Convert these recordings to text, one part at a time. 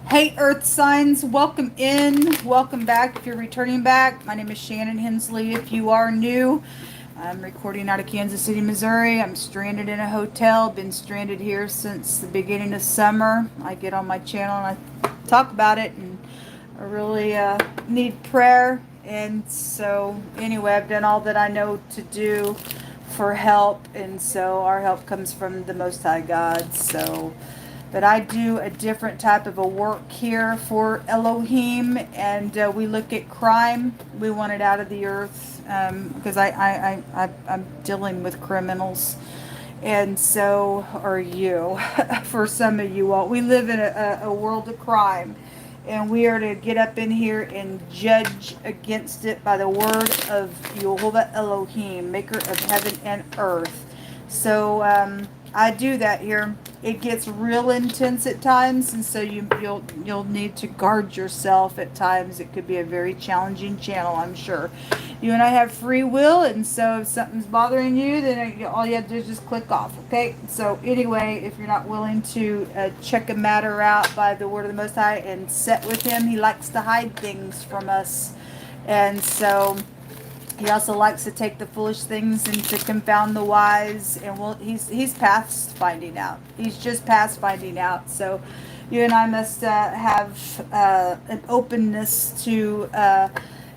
Hey, Earth signs, welcome in. Welcome back if you're returning back. My name is Shannon Hensley. If you are new, I'm recording out of Kansas City, Missouri. I'm stranded in a hotel. Been stranded here since the beginning of summer. I get on my channel and I talk about it, and I really need prayer. And so, anyway, I've done all that I know to do for help, and so our help comes from the Most High God. So, but I do a different type of a work here for Elohim, and we look at crime. We want it out of the earth because I'm dealing with criminals, and so are you. For some of you all, we live in a world of crime, and we are to get up in here and judge against it by the word of Yehovah Elohim, maker of heaven and earth. So I do that here. It gets real intense at times, and so you'll need to guard yourself at times. It could be a very challenging channel, I'm sure. You and I have free will, and so if something's bothering you, then all you have to do is just click off, okay? So anyway, if you're not willing to check a matter out by the word of the Most High and set with Him, He likes to hide things from us, and so He also likes to take the foolish things and to confound the wise. And he's past finding out. He's just past finding out. So you and I must have an openness to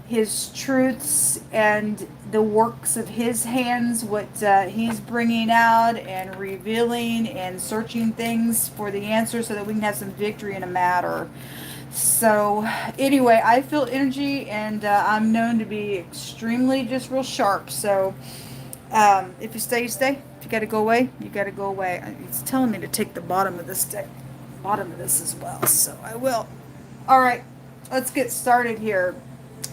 his truths and the works of his hands, what he's bringing out and revealing and searching things for the answer so that we can have some victory in a matter. So anyway, I feel energy, and I'm known to be extremely just real sharp. So if you stay, you stay. If you got to go away, you got to go away. It's telling me to take the bottom of this as well. So I will. All right, let's get started here.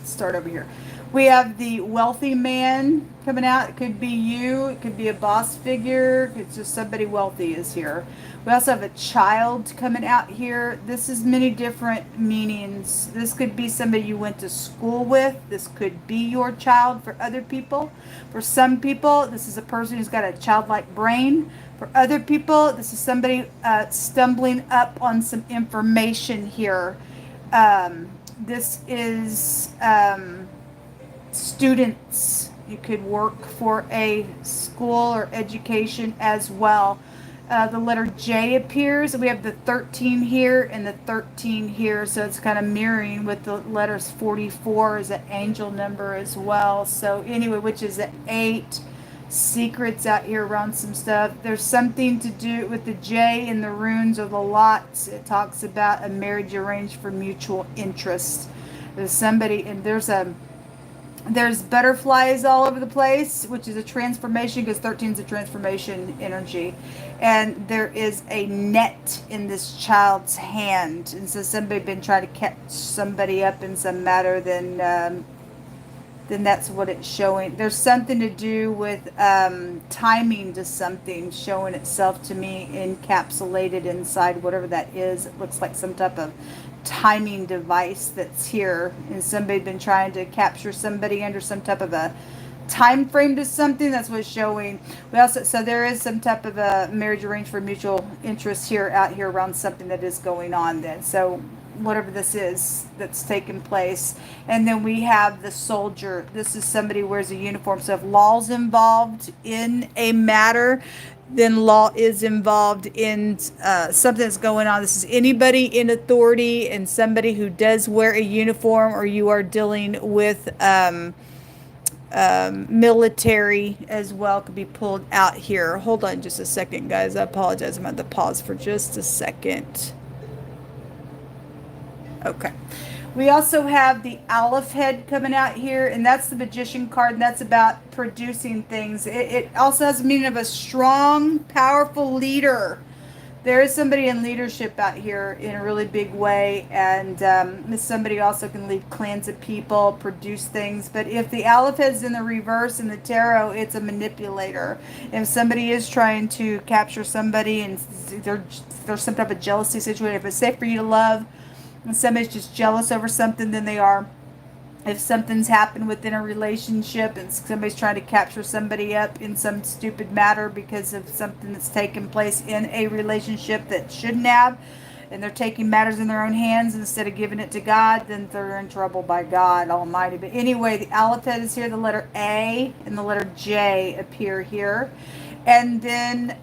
Start over here. We have the wealthy man coming out. It could be you. It could be a boss figure. It's just somebody wealthy is here. We also have a child coming out here. This is many different meanings. This could be somebody you went to school with. This could be your child for other people. For some people, this is a person who's got a childlike brain. For other people, this is somebody stumbling up on some information here. This is students. You could work for a school or education as well. The letter J appears. We have the 13 here and the 13 here, so it's kind of mirroring with the letters 44 is an angel number as well. So anyway, which is an 8. Secrets out here around some stuff. There's something to do with the J in the runes or the lots. It talks about a marriage arranged for mutual interest. There's somebody, and there's butterflies all over the place, which is a transformation, because 13 is a transformation energy. And there is a net in this child's hand. And so somebody been trying to catch somebody up in some matter, then that's what it's showing. There's something to do with timing to something showing itself to me encapsulated inside whatever that is. It looks like some type of timing device that's here, and somebody been trying to capture somebody under some type of a time frame to something. That's what's showing. We also, so there is some type of a marriage arranged for mutual interest here out here around something that is going on then. So whatever this is that's taking place. And then we have the soldier. This is somebody who wears a uniform. So if law's involved in a matter, then law is involved in something that's going on. This is anybody in authority and somebody who does wear a uniform, or you are dealing with military as well, could be pulled out here. Hold on just a second, guys. I apologize. I'm going to pause for just a second. Okay. We also have the Aleph head coming out here, and that's the magician card, and that's about producing things. It also has the meaning of a strong, powerful leader. There is somebody in leadership out here in a really big way, and somebody also can lead clans of people, produce things. But if the Aleph head's in the reverse in the tarot, it's a manipulator. If somebody is trying to capture somebody and there's some type of jealousy situation, if it's safe for you to love, and somebody's just jealous over something, then they are. If something's happened within a relationship and somebody's trying to capture somebody up in some stupid matter because of something that's taken place in a relationship that shouldn't have, and they're taking matters in their own hands instead of giving it to God, then they're in trouble by God Almighty. But anyway, the Aleph is here, the letter A and the letter J appear here. And then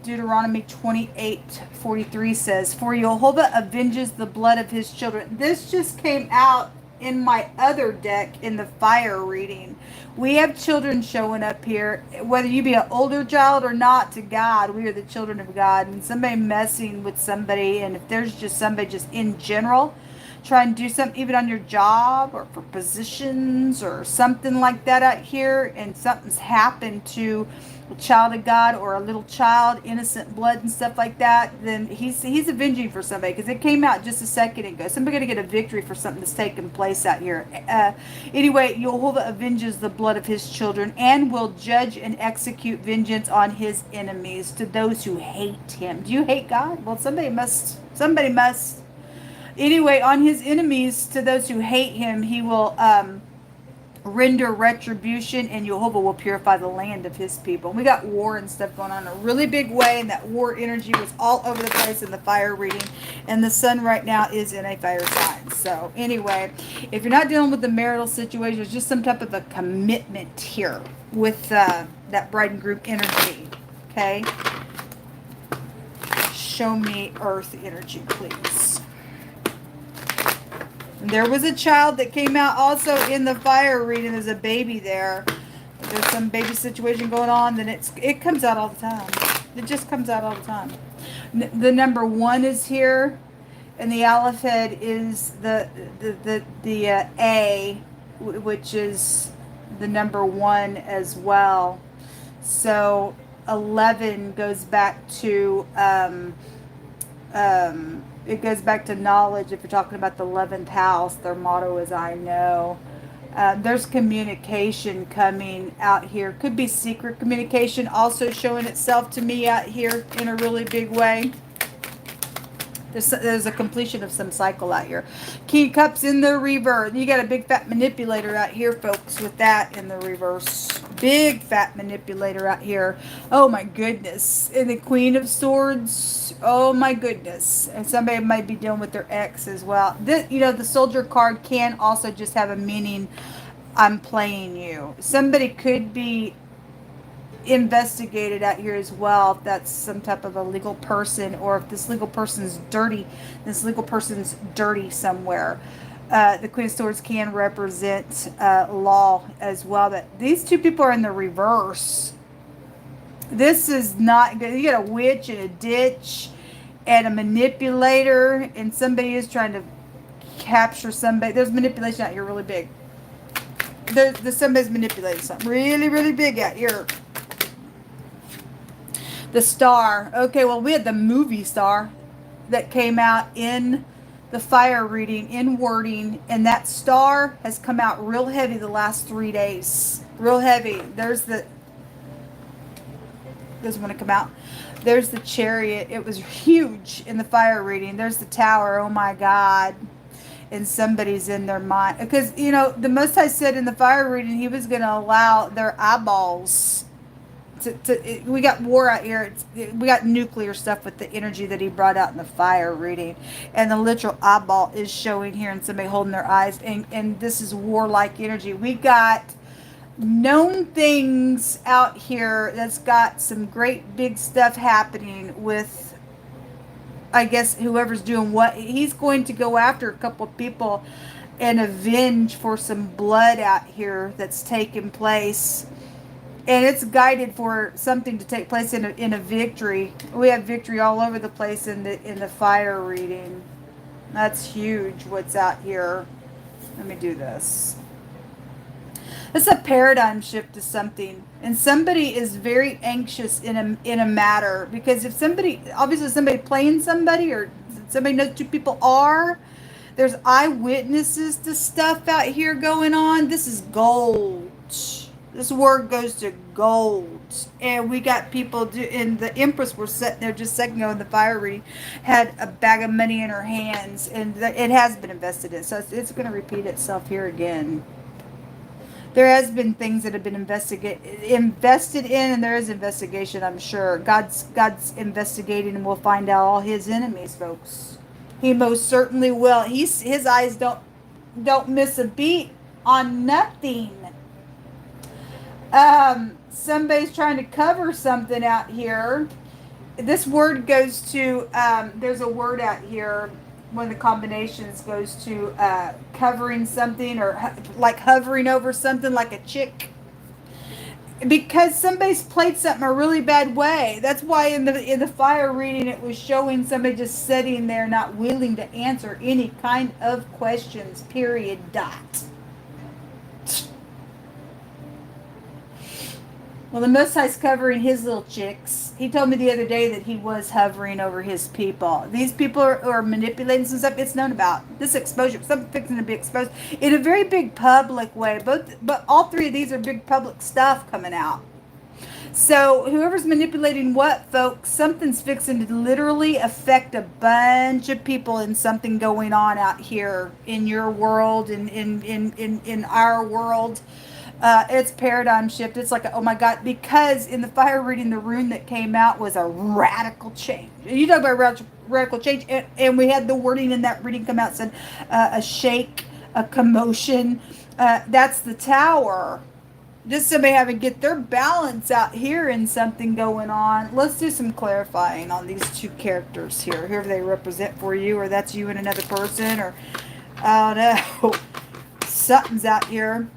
Deuteronomy 28:43 says, "For Jehovah avenges the blood of his children." This just came out in my other deck in the fire reading. We have children showing up here, whether you be an older child or not. To God, we are the children of God. And somebody messing with somebody, and if there's just somebody just in general trying to do something, even on your job or for positions or something like that out here, and something's happened to a child of God or a little child, innocent blood and stuff like that, then he's avenging for somebody, because it came out just a second ago. Somebody going to get a victory for something that's taken place out here. Anyway, Jehovah avenges the blood of his children and will judge and execute vengeance on his enemies, to those who hate him. Do you hate God? Well, somebody must. Somebody must. Anyway, on his enemies, to those who hate him, he will render retribution, and Jehovah will purify the land of his people. And we got war and stuff going on in a really big way, and that war energy was all over the place in the fire reading. And the sun right now is in a fire sign. So anyway, if you're not dealing with the marital situation, it's just some type of a commitment here with that bride and groom energy. Okay? Show me earth energy, please. There was a child that came out also in the fire reading. There's a baby there. If there's some baby situation going on, then it comes out all the time. It just comes out all the time. The number 1 is here, and the Aleph head is the A, which is the number 1 as well. So 11 goes back to it goes back to knowledge. If you're talking about the 11th house, their motto is "I know." There's communication coming out here. Could be secret communication also showing itself to me out here in a really big way. There's a completion of some cycle out here. King of Cups in the reverse. You got a big fat manipulator out here, folks, with that in the reverse. Big fat manipulator out here. Oh my goodness. And the Queen of Swords. Oh my goodness. And somebody might be dealing with their ex as well. The Soldier card can also just have a meaning. I'm playing you. Somebody could be investigated out here as well, if that's some type of a legal person, or if this legal person's dirty somewhere. The Queen of Swords can represent law as well, but these two people are in the reverse. This is not good. You got a witch and a ditch and a manipulator, and somebody is trying to capture somebody. There's manipulation out here really big. There's somebody's manipulating something really, really big out here. The Star. Okay, well, we had the movie Star that came out in the fire reading, in wording, and that star has come out real heavy the last 3 days. Real heavy. Doesn't want to come out. There's the Chariot. It was huge in the fire reading. There's the Tower. Oh my God. And somebody's in their mind. Because, the Most High said in the fire reading, he was going to allow their eyeballs we got war out here. We got nuclear stuff with the energy that he brought out in the fire reading, and the literal eyeball is showing here, and somebody holding their eyes, and this is warlike energy. We got known things out here that's got some great big stuff happening with, I guess, whoever's doing what. He's going to go after a couple of people and avenge for some blood out here that's taken place. And it's guided for something to take place in a victory. We have victory all over the place in the fire reading. That's huge. What's out here? Let me do this. It's a paradigm shift to something, and somebody is very anxious in a matter, because if somebody playing somebody, or somebody knows two people are. There's eyewitnesses to stuff out here going on. This is gold. This word goes to gold. And we got people and the Empress were sitting there just a second ago in the fire reading, had a bag of money in her hands, and it has been invested in. So it's going to repeat itself here again. There has been things that have been invested in, and there is investigation, I'm sure. God's investigating, and we'll find out all his enemies, folks. He most certainly will. His eyes don't miss a beat on nothing. Somebody's trying to cover something out here. This word goes to, there's a word out here, one of the combinations goes to covering something, or like hovering over something, like a chick. Because somebody's played something a really bad way. That's why in the fire reading it was showing somebody just sitting there not willing to answer any kind of questions, period, dot. Well, the Most High's covering his little chicks. He told me the other day that he was hovering over his people. These people are manipulating some stuff. It's known about. This exposure, something fixing to be exposed in a very big public way. But all three of these are big public stuff coming out. So whoever's manipulating what, folks, something's fixing to literally affect a bunch of people, and something going on out here in your world, in our world. It's paradigm shift. It's like, oh my God, because in the fire reading, the rune that came out was a radical change. You talk about radical change, and we had the wording in that reading come out, said a shake, a commotion. That's the Tower. Just somebody having to get their balance out here, and something going on. Let's do some clarifying on these two characters here. Whoever they represent for you, or that's you and another person, or I don't know. Something's out here.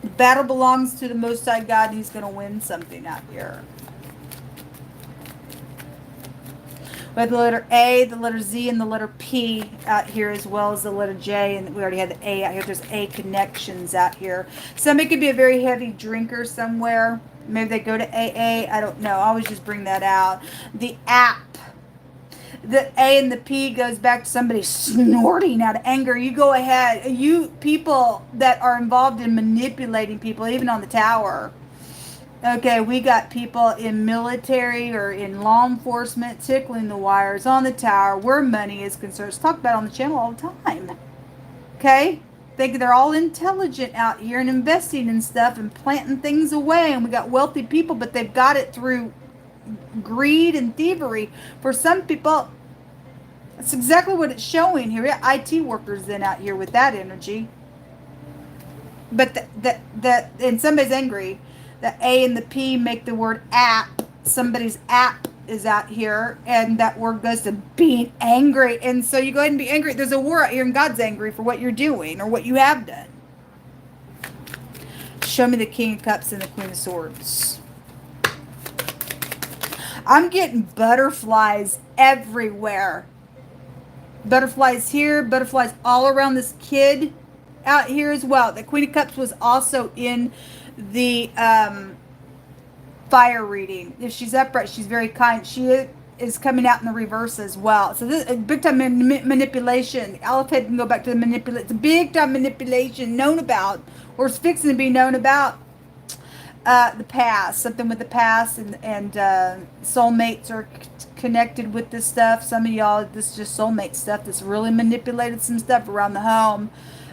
The battle belongs to the Most High God, and he's going to win something out here. We have the letter A, the letter Z, and the letter P out here, as well as the letter J, and we already had the A out here. There's A connections out here. Somebody could be a very heavy drinker somewhere. Maybe they go to AA. I don't know. I always just bring that out. The app. The A and the P goes back to somebody snorting out of anger. You go ahead. You people that are involved in manipulating people, even on the Tower. Okay, we got people in military or in law enforcement tickling the wires on the Tower where money is concerned. It's talked about on the channel all the time. Okay? Think they're all intelligent out here and investing in stuff and planting things away. And we got wealthy people, but they've got it through greed and thievery. For some people, that's exactly what it's showing here. We got IT workers then out here with that energy. But and somebody's angry. The A and the P make the word app. Somebody's app is out here, and that word goes to being angry. And so you go ahead and be angry. There's a war out here, and God's angry for what you're doing or what you have done. Show me the King of Cups and the Queen of Swords. I'm getting butterflies everywhere. Butterflies here, butterflies all around this kid out here as well. The Queen of Cups was also in the fire reading. If she's upright, she's very kind. She is coming out in the reverse as well. So this is big time manipulation. Aleph can go back to the manipulation. It's a big time manipulation known about, or it's fixing to be known about. The past, something with the past, and soulmates are connected with this stuff. Some of y'all, this is just soulmate stuff that's really manipulated some stuff around the home.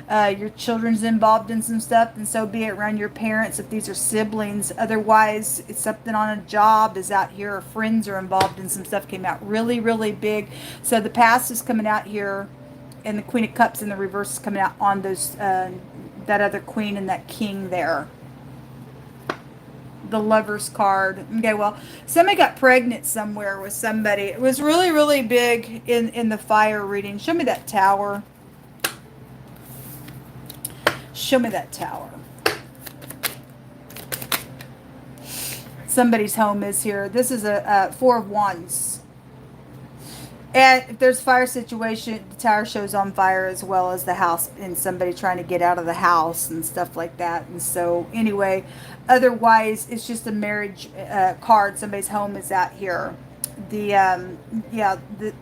Your children's involved in some stuff, and so be it around your parents if these are siblings. Otherwise, it's something on a job is out here, or friends are involved in some stuff came out really, really big. So the past is coming out here, and the Queen of Cups in the reverse is coming out on those that other queen and that king there. The Lover's card. Okay, well, somebody got pregnant somewhere with somebody. It was really, really big in the fire reading. Show me that Tower. Show me that Tower. Somebody's home is here. This is a Four of Wands. And if there's fire situation, the Tower shows on fire as well as the house, and somebody trying to get out of the house and stuff like that. And so anyway, otherwise it's just a marriage card. Somebody's home is out here. The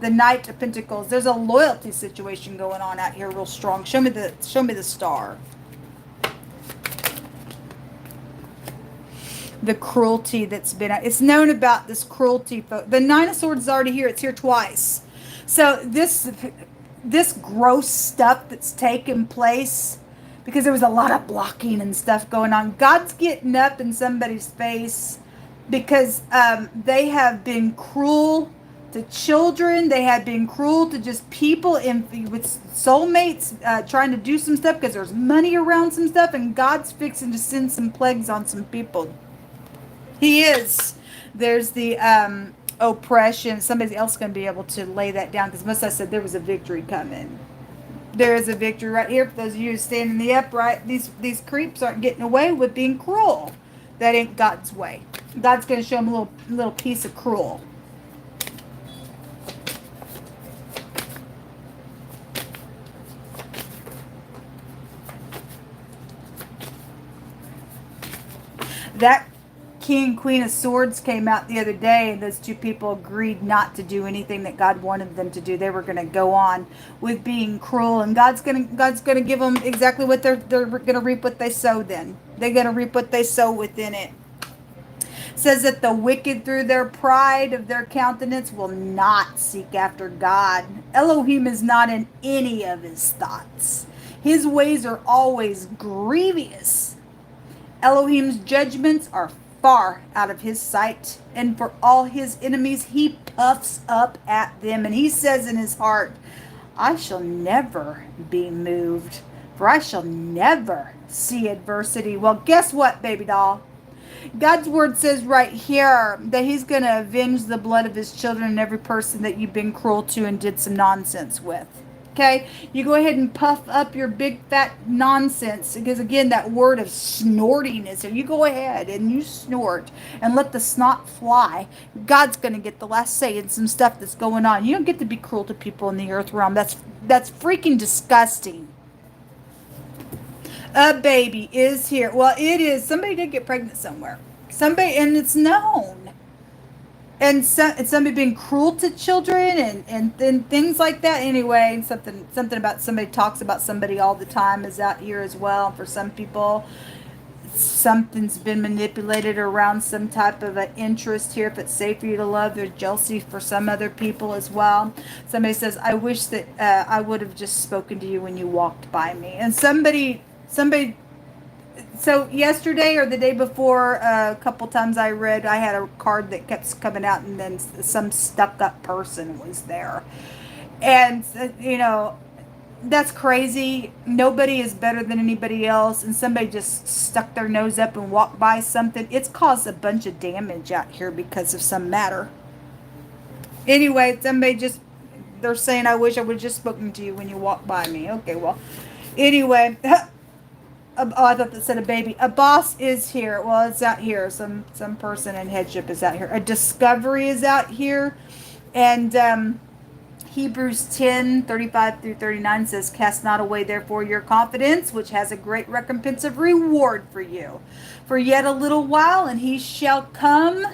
Knight of Pentacles. There's a loyalty situation going on out here real strong. Show me the Star. The cruelty that's been, it's known about this cruelty. The Nine of Swords is already here. It's here twice. So this this gross stuff that's taken place, because there was a lot of blocking and stuff going on. God's getting up in somebody's face because they have been cruel to children. They have been cruel to just people with soulmates, trying to do some stuff because there's money around some stuff, and God's fixing to send some plagues on some people. He is. There's the oppression. Somebody else is going to be able to lay that down, because most I said there was a victory coming. There is a victory right here. For those of you who stand in the upright, these creeps aren't getting away with being cruel. That ain't God's way. God's going to show them a little piece of cruel. That King, Queen of Swords came out the other day, and those two people agreed not to do anything that God wanted them to do. They were going to go on with being cruel, and God's going to give them exactly what they're going to reap what they sow. Then they're going to reap what they sow within it. It says that the wicked, through their pride of their countenance, will not seek after God. Elohim is not in any of his thoughts. His ways are always grievous. Elohim's judgments are far out of his sight, and for all his enemies he puffs up at them, and he says in his heart, I shall never be moved, for I shall never see adversity. Well, guess what, baby doll? God's word says right here that he's going to avenge the blood of his children and every person that you've been cruel to and did some nonsense with. Okay, you go ahead and puff up your big fat nonsense, because again, that word of snorting is there. You go ahead and you snort and let the snot fly. God's going to get the last say in some stuff that's going on. You don't get to be cruel to people in the earth realm. That's freaking disgusting. A baby is here. Well, it is. Somebody did get pregnant somewhere. Somebody, and it's known. And somebody being cruel to children and things like that. Anyway, something about somebody talks about somebody all the time is out here as well. For some people, something's been manipulated around some type of an interest here. If it's safe for you to love, there's jealousy for some other people as well. Somebody says, I wish that I would have just spoken to you when you walked by me. And somebody, so yesterday or the day before, a couple times I had a card that kept coming out, and then some stuck-up person was there. And, that's crazy. Nobody is better than anybody else, and somebody just stuck their nose up and walked by something. It's caused a bunch of damage out here because of some matter. Anyway, they're saying, I wish I would have just spoken to you when you walked by me. Okay, well, anyway... Oh, I thought that said a baby. A boss is here. Well, it's out here. Some person in headship is out here. A discovery is out here. And Hebrews 10:35-39 says, Cast not away therefore your confidence, which has a great recompense of reward for you. For yet a little while, and he shall come,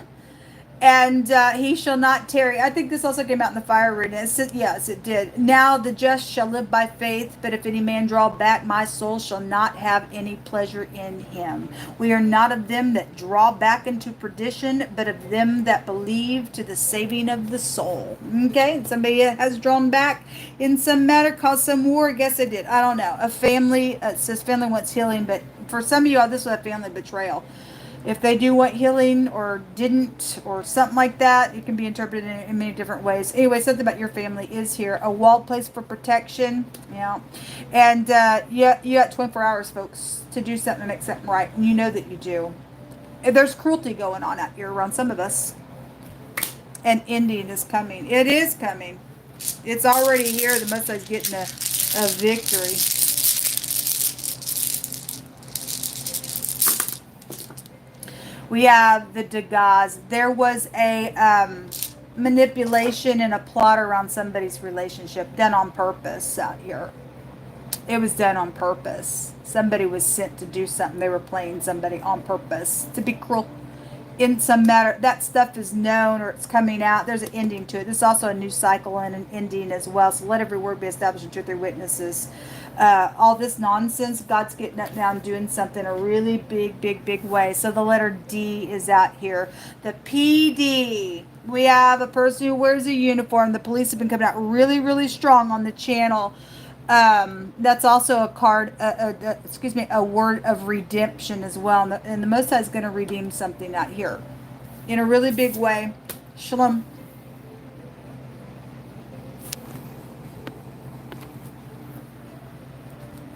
and he shall not tarry. I think this also came out in the fire reading. It said, yes, it did. Now the just shall live by faith, but if any man draw back, my soul shall not have any pleasure in him. We are not of them that draw back into perdition, but of them that believe to the saving of the soul. Okay, somebody has drawn back in some matter, caused some war. I guess it did. I don't know. A family, it says family wants healing, but for some of you, this was a family betrayal. If they do want healing or didn't or something like that, it can be interpreted in many different ways. Anyway, something about your family is here. A walled place for protection. Yeah. And you got 24 hours, folks, to do something to make something right. And you know that you do. There's cruelty going on out here around some of us. And ending is coming. It is coming. It's already here. The Most High is getting a victory. We have the Dagaz. There was a manipulation and a plot around somebody's relationship done on purpose out here. It was done on purpose. Somebody was sent to do something. They were playing somebody on purpose to be cruel. in some matter, that stuff is known or it's coming out. There's an ending to it. There's also a new cycle and an ending as well. So let every word be established in two or three witnesses. All this nonsense, God's getting up now and doing something in a really big way. So the letter D is out here. The PD. We have a person who wears a uniform. The police have been coming out really strong on the channel. That's also a card, a word of redemption as well. And the Most High is going to redeem something out here in a really big way. Shalom.